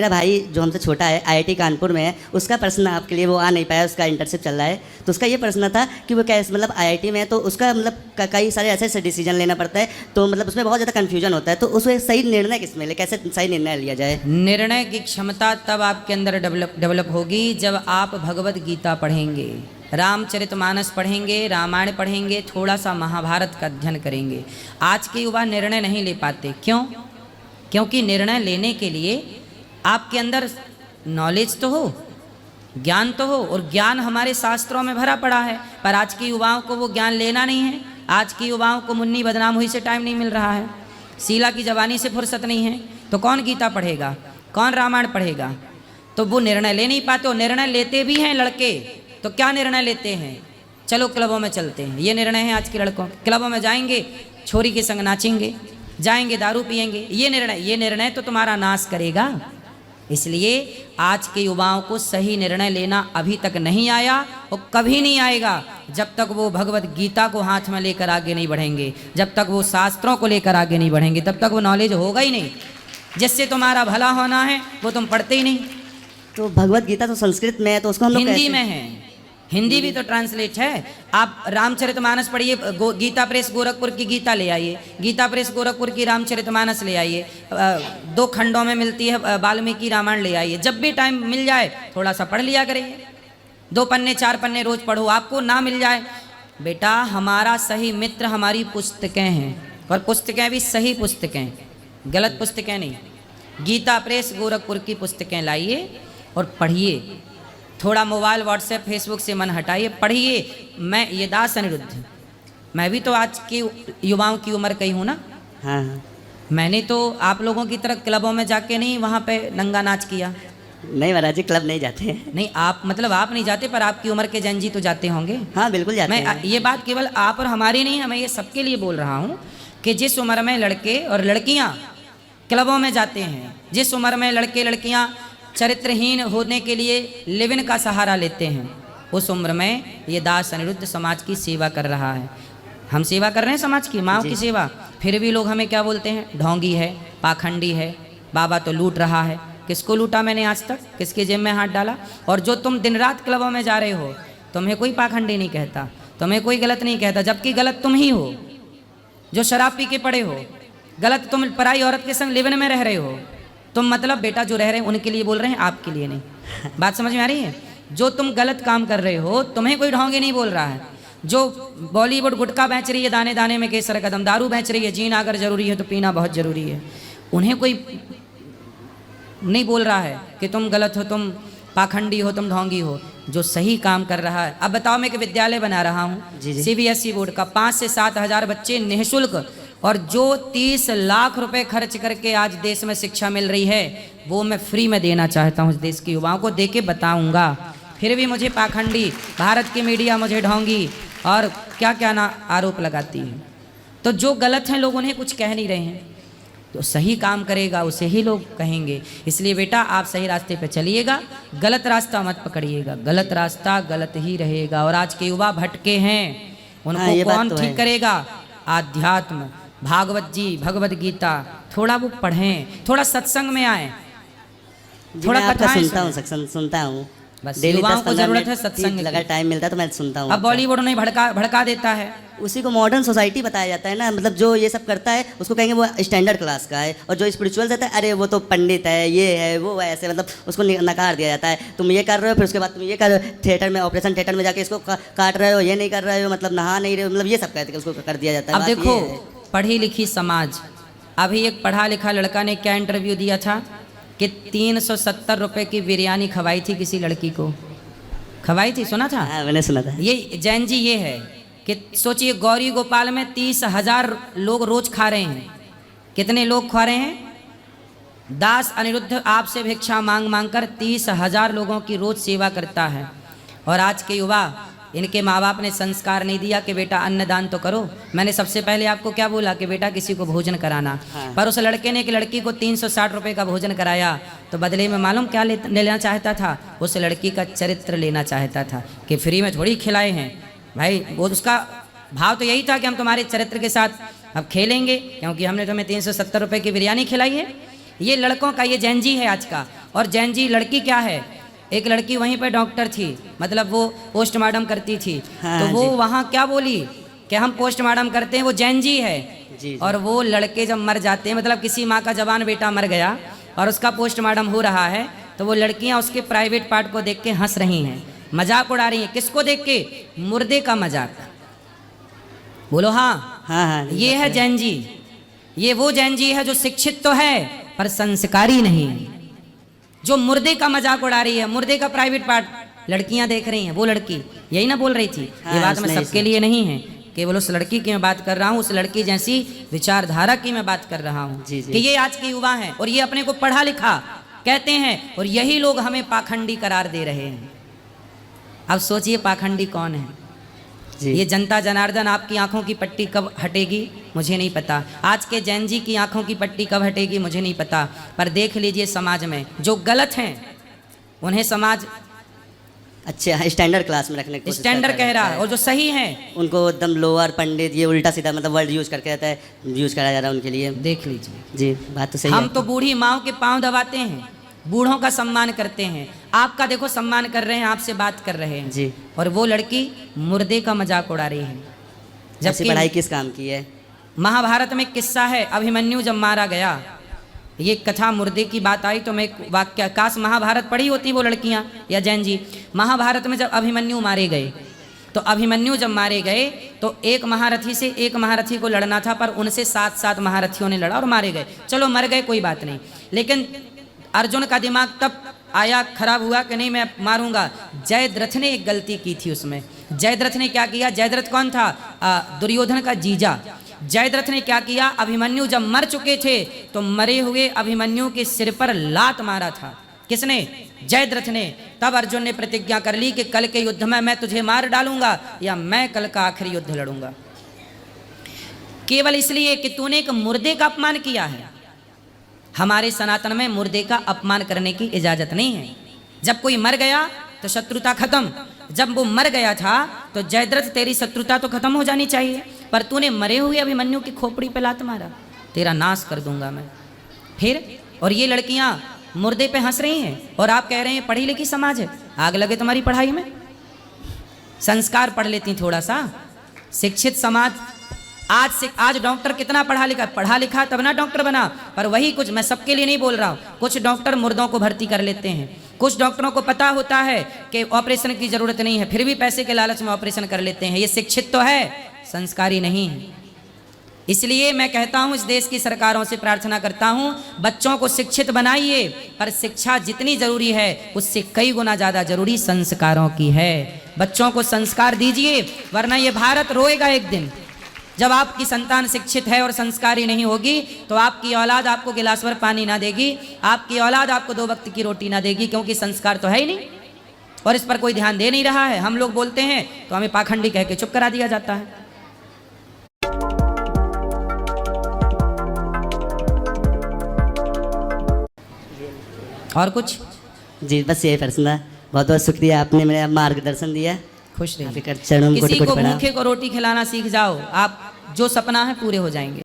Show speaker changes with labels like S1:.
S1: मेरा भाई जो हमसे छोटा है आईआईटी कानपुर में है, उसका प्रश्न आपके लिए, वो आ नहीं पाया, उसका इंटर्नशिप चल रहा है। तो उसका ये प्रश्न था कि वो कैसे मतलब आईआईटी में है तो उसका मतलब कई सारे ऐसे ऐसे डिसीजन लेना पड़ता है, तो मतलब उसमें बहुत ज़्यादा कन्फ्यूजन होता है। तो उसमें सही निर्णय किसमें ले, कैसे सही निर्णय लिया जाए?
S2: निर्णय की क्षमता तब आपके अंदर डेवलप होगी जब आप भगवत गीता पढ़ेंगे, रामचरितमानस पढ़ेंगे, रामायण पढ़ेंगे, थोड़ा सा महाभारत का अध्ययन करेंगे। आज के युवा निर्णय नहीं ले पाते। क्यों? क्योंकि निर्णय लेने के लिए आपके अंदर नॉलेज तो हो, ज्ञान तो हो, और ज्ञान हमारे शास्त्रों में भरा पड़ा है, पर आज के युवाओं को वो ज्ञान लेना नहीं है। आज के युवाओं को मुन्नी बदनाम हुई से टाइम नहीं मिल रहा है, शीला की जवानी से फुर्सत नहीं है, तो कौन गीता पढ़ेगा, कौन रामायण पढ़ेगा? तो वो निर्णय ले नहीं पाते। और निर्णय लेते भी हैं लड़के, तो क्या निर्णय लेते हैं? चलो क्लबों में चलते हैं, ये निर्णय है आज के लड़कों। क्लबों में जाएंगे, छोरी के संग नाचेंगे, जाएंगे दारू पिएंगे, ये निर्णय तो तुम्हारा नाश करेगा। इसलिए आज के युवाओं को सही निर्णय लेना अभी तक नहीं आया और कभी नहीं आएगा जब तक वो भगवत गीता को हाथ में लेकर आगे नहीं बढ़ेंगे, जब तक वो शास्त्रों को लेकर आगे नहीं बढ़ेंगे, तब तक वो नॉलेज होगा ही नहीं। जिससे तुम्हारा भला होना है वो तुम पढ़ते ही नहीं।
S1: तो भगवत गीता तो संस्कृत में है, तो उसको हम लोग
S2: हिंदी में है, हिंदी भी तो ट्रांसलेट है। आप रामचरितमानस पढ़िए, गीता प्रेस गोरखपुर की गीता ले आइए, गीता प्रेस गोरखपुर की रामचरितमानस ले आइए, 2 खंडों में मिलती है वाल्मीकि रामायण ले आइए। जब भी टाइम मिल जाए थोड़ा सा पढ़ लिया करिए, 2 पन्ने 4 पन्ने रोज पढ़ो। आपको ना मिल जाए, बेटा हमारा सही मित्र हमारी पुस्तकें हैं, और पुस्तकें भी सही पुस्तकें, गलत पुस्तकें नहीं। गीता प्रेस गोरखपुर की पुस्तकें लाइए और पढ़िए। थोड़ा मोबाइल व्हाट्सएप फेसबुक से मन हटाइए, पढ़िए। मैं ये दास अनिरुद्ध, मैं भी तो आज के युवाओं की उम्र का ही हूँ ना।
S1: हाँ हाँ।
S2: मैंने तो आप लोगों की तरह क्लबों में जाके नहीं वहाँ पे नंगा नाच किया।
S1: नहीं महाराज जी, क्लब नहीं जाते हैं।
S2: नहीं, आप मतलब आप नहीं जाते, पर आपकी उम्र के जन जी तो जाते होंगे।
S1: हाँ बिल्कुल जाते
S2: मैं
S1: हैं।
S2: ये बात केवल आप और हमारी नहीं है, मैं ये सबके लिए बोल रहा हूँ कि जिस उम्र में लड़के और लड़कियाँ क्लबों में जाते हैं, जिस उम्र में लड़के लड़कियाँ चरित्रहीन होने के लिए लिव इन का सहारा लेते हैं, उस उम्र में ये दास अनिरुद्ध समाज की सेवा कर रहा है। हम सेवा कर रहे हैं समाज की, माँओं की सेवा। फिर भी लोग हमें क्या बोलते हैं? ढोंगी है, पाखंडी है, बाबा तो लूट रहा है। किसको लूटा मैंने आज तक? किसके जेब में हाथ डाला? और जो तुम दिन रात क्लबों में जा रहे हो, तुम्हें कोई पाखंडी नहीं कहता, तुम्हें कोई गलत नहीं कहता, जबकि गलत तुम ही हो जो शराब पी के पड़े हो। गलत तुम पराई औरत के संग लिवन में रह रहे हो। तुम मतलब बेटा जो रह रहे हैं उनके लिए बोल रहे हैं, आपके लिए नहीं। बात समझ में आ रही है? जो तुम गलत काम कर रहे हो तुम्हें कोई ढोंगे नहीं बोल रहा है। जो बॉलीवुड गुटखा बेच रही है, दाने दाने में केसर कदम, दारू बेच रही है, जीना अगर जरूरी है तो पीना बहुत जरूरी है, उन्हें कोई नहीं बोल रहा है कि तुम गलत हो, तुम पाखंडी हो, तुम ढोंगी हो। जो सही काम कर रहा है। अब बताओ, मैं एक विद्यालय बना रहा हूँ CBSE बोर्ड का, 5 से 7 हज़ार बच्चे निःशुल्क, और जो 30 लाख रुपए खर्च करके आज देश में शिक्षा मिल रही है वो मैं फ्री में देना चाहता हूँ इस देश के युवाओं को, दे के बताऊँगा। फिर भी मुझे पाखंडी, भारत की मीडिया मुझे ढोंगी और क्या क्या ना आरोप लगाती है। तो जो गलत हैं लोग उन्हें कुछ कह नहीं रहे हैं, तो सही काम करेगा उसे ही लोग कहेंगे। इसलिए बेटा आप सही रास्ते पे चलिएगा, गलत रास्ता मत पकड़िएगा। गलत रास्ता गलत ही रहेगा। और आज के युवा भटके हैं, उनको कौन ठीक करेगा? आध्यात्म, भागवत जी, भगवत गीता, थोड़ा वो पढ़ें, थोड़ा सत्संग में आए, थोड़ा कथाएं
S1: सुनता हूँ।
S2: बस युवाओं को जरूरत है सत्संग की।
S1: अगर टाइम मिलता है तो मैं सुनता हूँ।
S2: अब बॉलीवुड उन्हें भड़का देता है,
S1: उसी को मॉडर्न सोसाइटी बताया जाता है ना। मतलब जो ये सब करता है उसको कहेंगे वो स्टैंडर्ड क्लास का है, और जो स्पिरिचुअल रहता है अरे वो तो पंडित है, ये है वो है, ऐसे मतलब उसको नकार दिया जाता है। तुम ये कर रहे हो, फिर उसके बाद तुम ये कर रहे हो, थिएटर में ऑपरेशन थिएटर में जाके इसको काट रहे हो, ये नहीं कर रहे हो, मतलब नहा नहीं रहे हो, मतलब ये सब कहते उसको कर दिया जाता है।
S2: अब देखो, पढ़ी लिखी समाज, अभी एक पढ़ा लिखा लड़का ने क्या इंटरव्यू दिया था कि 370 रुपए की बिरयानी खवाई थी किसी लड़की को, खवाई थी, सुना था?
S1: मैंने सुना था।
S2: ये जैन जी ये है कि सोचिए गौरी गोपाल में 30,000 लोग रोज खा रहे हैं। कितने लोग खा रहे हैं? दास अनिरुद्ध आपसे भिक्षा मांग मांग कर 30,000 लोगों की रोज सेवा करता है। और आज के युवा, इनके माँ बाप ने संस्कार नहीं दिया कि बेटा अन्नदान तो करो। मैंने सबसे पहले आपको क्या बोला कि बेटा किसी को भोजन कराना। हाँ। पर उस लड़के ने एक लड़की को 360 रुपए का भोजन कराया, तो बदले में मालूम क्या लेना चाहता था? उस लड़की का चरित्र लेना चाहता था कि फ्री में थोड़ी खिलाए हैं भाई। वो उसका भाव तो यही था कि हम तुम्हारे चरित्र के साथ अब खेलेंगे, क्योंकि हमने तुम्हें 370 रुपए की बिरयानी खिलाई है। ये लड़कों का, ये जैन जी है आज का, और जैन जी लड़की क्या है, एक लड़की वहीं पे डॉक्टर थी, मतलब वो पोस्टमार्टम करती थी।
S1: हाँ,
S2: तो वो
S1: जी।
S2: वहाँ क्या बोली कि हम पोस्टमार्टम करते हैं, वो जैन जी है।
S1: जी।
S2: और वो लड़के जब मर जाते हैं, मतलब किसी माँ का जवान बेटा मर गया और उसका पोस्टमार्टम हो रहा है, तो वो लड़कियां उसके प्राइवेट पार्ट को देख के हंस रही हैं, मजाक उड़ा रही हैं। किसको देख के? मुर्दे का मजाक। बोलो हाँ।
S1: हाँ हाँ,
S2: ये है जैन जी। ये वो जैन जी है जो शिक्षित तो है पर संस्कारी नहीं है, जो मुर्दे का मजाक उड़ा रही है, मुर्दे का प्राइवेट पार्ट लड़कियां देख रही हैं। वो लड़की यही ना बोल रही थी।
S1: हाँ,
S2: ये बात मैं
S1: उसने
S2: सबके लिए नहीं है, केवल उस लड़की की मैं बात कर रहा हूँ, उस लड़की जैसी विचारधारा की मैं बात कर रहा हूँ
S1: जी, जी।
S2: कि ये आज के युवा हैं और ये अपने को पढ़ा लिखा कहते हैं, और यही लोग हमें पाखंडी करार दे रहे हैं। अब सोचिए पाखंडी कौन है?
S1: जी।
S2: ये जनता जनार्दन, आपकी आंखों की पट्टी कब हटेगी मुझे नहीं पता, आज के जैन जी की आंखों की पट्टी कब हटेगी मुझे नहीं पता, पर देख लीजिए समाज में जो गलत हैं उन्हें समाज
S1: अच्छा स्टैंडर्ड क्लास में रखने की कोशिश
S2: स्टैंडर्ड
S1: करता
S2: कह रहा
S1: रहता
S2: है, और जो सही हैं
S1: उनको एकदम लोअर पंडित, ये उल्टा सीधा मतलब वर्ड यूज करके रहता है, यूज करा जा रहा है उनके लिए।
S2: देख लीजिए।
S1: जी, बात तो सही
S2: हम
S1: है।
S2: तो बूढ़ी माओ के पांव दबाते हैं, बूढ़ों का सम्मान करते हैं, आपका देखो सम्मान कर रहे हैं, आपसे बात कर रहे हैं
S1: जी।
S2: और वो लड़की मुर्दे का मजाक उड़ा रही है।
S1: ऐसी
S2: जबकि
S1: पढ़ाई किस काम की है?
S2: महाभारत में एक किस्सा है, अभिमन्यु जब मारा गया, ये कथा मुर्दे की बात आई तो मैं एक वाक्य, काश महाभारत पढ़ी होती वो लड़कियां या जैन जी। महाभारत में जब अभिमन्यु मारे गए, तो अभिमन्यु जब मारे गए तो एक महारथी से एक महारथी को लड़ना था, पर उनसे 7 महारथियों ने लड़ा और मारे गए। चलो मर गए कोई बात नहीं, लेकिन अर्जुन का दिमाग तब आया, खराब हुआ कि नहीं मैं मारूंगा। जयद्रथ ने एक गलती की थी उसमें। जयद्रथ ने क्या किया? जयद्रथ कौन था? दुर्योधन का जीजा। जयद्रथ ने क्या किया? अभिमन्यु जब मर चुके थे तो मरे हुए अभिमन्यु के सिर पर लात मारा था। किसने? जयद्रथ ने। तब अर्जुन ने प्रतिज्ञा कर ली कि कल के युद्ध में मैं तुझे मार डालूंगा या मैं कल का आखिरी युद्ध लड़ूंगा, केवल इसलिए कि तूने एक मुर्दे का अपमान किया है। हमारे सनातन में मुर्दे का अपमान करने की इजाजत नहीं है। जब कोई मर गया तो शत्रुता खत्म। जब वो मर गया था तो जयद्रथ तेरी शत्रुता तो खत्म हो जानी चाहिए, पर तूने मरे हुए अभिमन्यु की खोपड़ी पे लात मारा, तेरा नाश कर दूंगा मैं। फिर और ये लड़कियां मुर्दे पे हंस रही हैं और आप कह रहे हैं पढ़ी लिखी समाज है। आग लगे तुम्हारी पढ़ाई में, संस्कार पढ़ लेती थोड़ा सा। शिक्षित समाज, आज डॉक्टर कितना पढ़ा लिखा तब ना डॉक्टर बना। पर वही कुछ, मैं सबके लिए नहीं बोल रहा हूँ, कुछ डॉक्टर मुर्दों को भर्ती कर लेते हैं। कुछ डॉक्टरों को पता होता है कि ऑपरेशन की जरूरत नहीं है, फिर भी पैसे के लालच में ऑपरेशन कर लेते हैं। ये शिक्षित तो है, संस्कारी नहीं है। इसलिए मैं कहता हूं, इस देश की सरकारों से प्रार्थना करता हूं, बच्चों को शिक्षित बनाइए, पर शिक्षा जितनी जरूरी है उससे कई गुना ज्यादा जरूरी संस्कारों की है। बच्चों को संस्कार दीजिए, वरना ये भारत रोएगा एक दिन। जब आपकी संतान शिक्षित है और संस्कारी नहीं होगी तो आपकी औलाद आपको गिलास भर पानी ना देगी, आपकी औलाद आपको 2 वक्त की रोटी ना देगी, क्योंकि संस्कार तो है ही नहीं और इस पर कोई ध्यान दे नहीं रहा है। हम लोग बोलते हैं तो हमें पाखंडी कह के चुप करा दिया जाता है। और कुछ?
S1: जी बस यही प्रश्न था। बहुत बहुत शुक्रिया, आपने मेरा मार्गदर्शन दिया।
S2: खुश रहिए।
S1: आपके चरणों में
S2: किसी
S1: कोटि-कोटि
S2: को
S1: प्रणाम।
S2: भूखे को रोटी खिलाना सीख जाओ, आप जो सपना है पूरे हो जाएंगे।